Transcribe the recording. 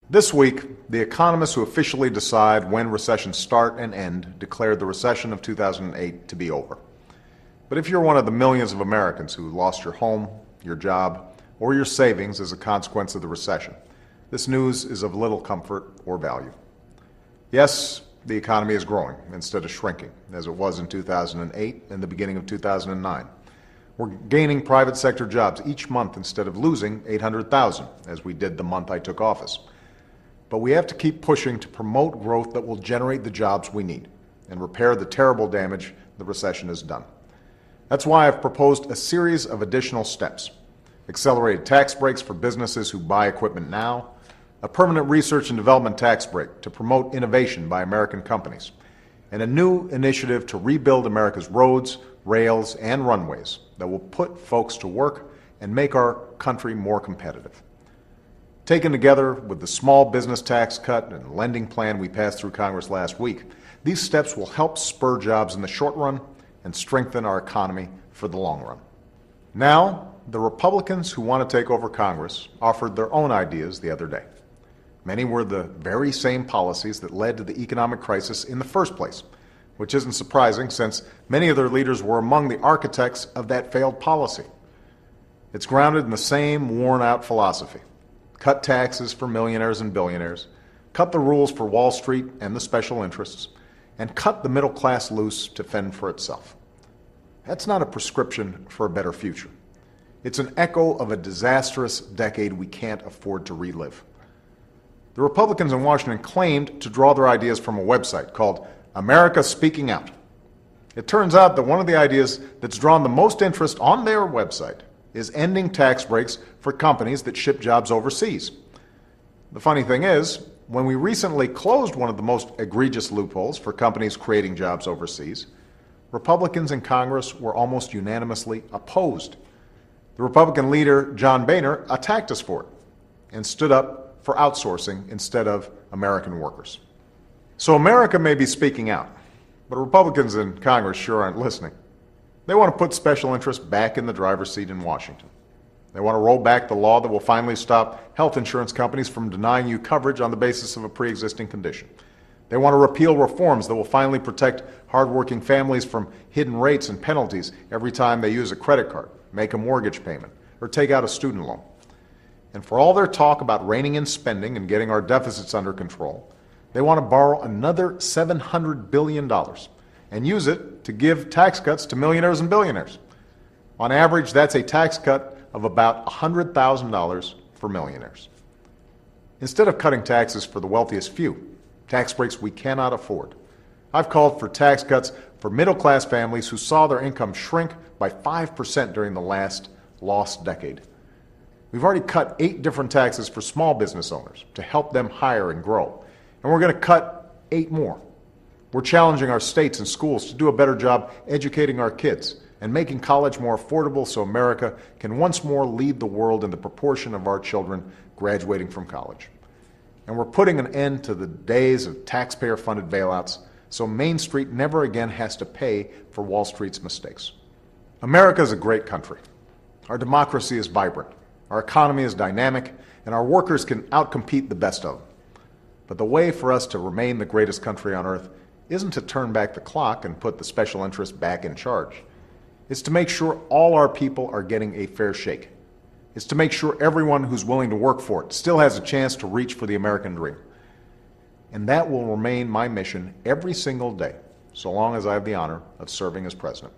This week, the economists who officially decide when recessions start and end declared the recession of 2008 to be over. But if you're one of the millions of Americans who lost your home, your job, or your savings as a consequence of the recession, this news is of little comfort or value. Yes, the economy is growing instead of shrinking, as it was in 2008 and the beginning of 2009. We're gaining private sector jobs each month instead of losing 800,000, as we did the month I took office. But we have to keep pushing to promote growth that will generate the jobs we need and repair the terrible damage the recession has done. That's why I've proposed a series of additional steps: accelerated tax breaks for businesses who buy equipment now, a permanent research and development tax break to promote innovation by American companies, and a new initiative to rebuild America's roads, rails, and runways that will put folks to work and make our country more competitive. Taken together with the small business tax cut and lending plan we passed through Congress last week, these steps will help spur jobs in the short run and strengthen our economy for the long run. Now, the Republicans who want to take over Congress offered their own ideas the other day. Many were the very same policies that led to the economic crisis in the first place, which isn't surprising since many of their leaders were among the architects of that failed policy. It's grounded in the same worn-out philosophy: cut taxes for millionaires and billionaires, cut the rules for Wall Street and the special interests, and cut the middle class loose to fend for itself. That's not a prescription for a better future. It's an echo of a disastrous decade we can't afford to relive. The Republicans in Washington claimed to draw their ideas from a website called America Speaking Out. It turns out that one of the ideas that's drawn the most interest on their website is ending tax breaks for companies that ship jobs overseas. The funny thing is, when we recently closed one of the most egregious loopholes for companies creating jobs overseas, Republicans in Congress were almost unanimously opposed. The Republican leader, John Boehner, attacked us for it and stood up for outsourcing instead of American workers. So America may be speaking out, but Republicans in Congress sure aren't listening. They want to put special interests back in the driver's seat in Washington. They want to roll back the law that will finally stop health insurance companies from denying you coverage on the basis of a pre-existing condition. They want to repeal reforms that will finally protect hardworking families from hidden rates and penalties every time they use a credit card, make a mortgage payment, or take out a student loan. And for all their talk about reining in spending and getting our deficits under control, they want to borrow another $700 billion and use it to give tax cuts to millionaires and billionaires. On average, that's a tax cut of about $100,000 for millionaires. Instead of cutting taxes for the wealthiest few, tax breaks we cannot afford, I've called for tax cuts for middle-class families who saw their income shrink by 5% during the last lost decade. We've already cut 8 different taxes for small business owners to help them hire and grow, and we're going to cut 8 more. We're challenging our states and schools to do a better job educating our kids and making college more affordable so America can once more lead the world in the proportion of our children graduating from college. And we're putting an end to the days of taxpayer-funded bailouts so Main Street never again has to pay for Wall Street's mistakes. America is a great country. Our democracy is vibrant, our economy is dynamic, and our workers can outcompete the best of them. But the way for us to remain the greatest country on earth isn't to turn back the clock and put the special interests back in charge. It's to make sure all our people are getting a fair shake. It's to make sure everyone who's willing to work for it still has a chance to reach for the American dream. And that will remain my mission every single day, so long as I have the honor of serving as president.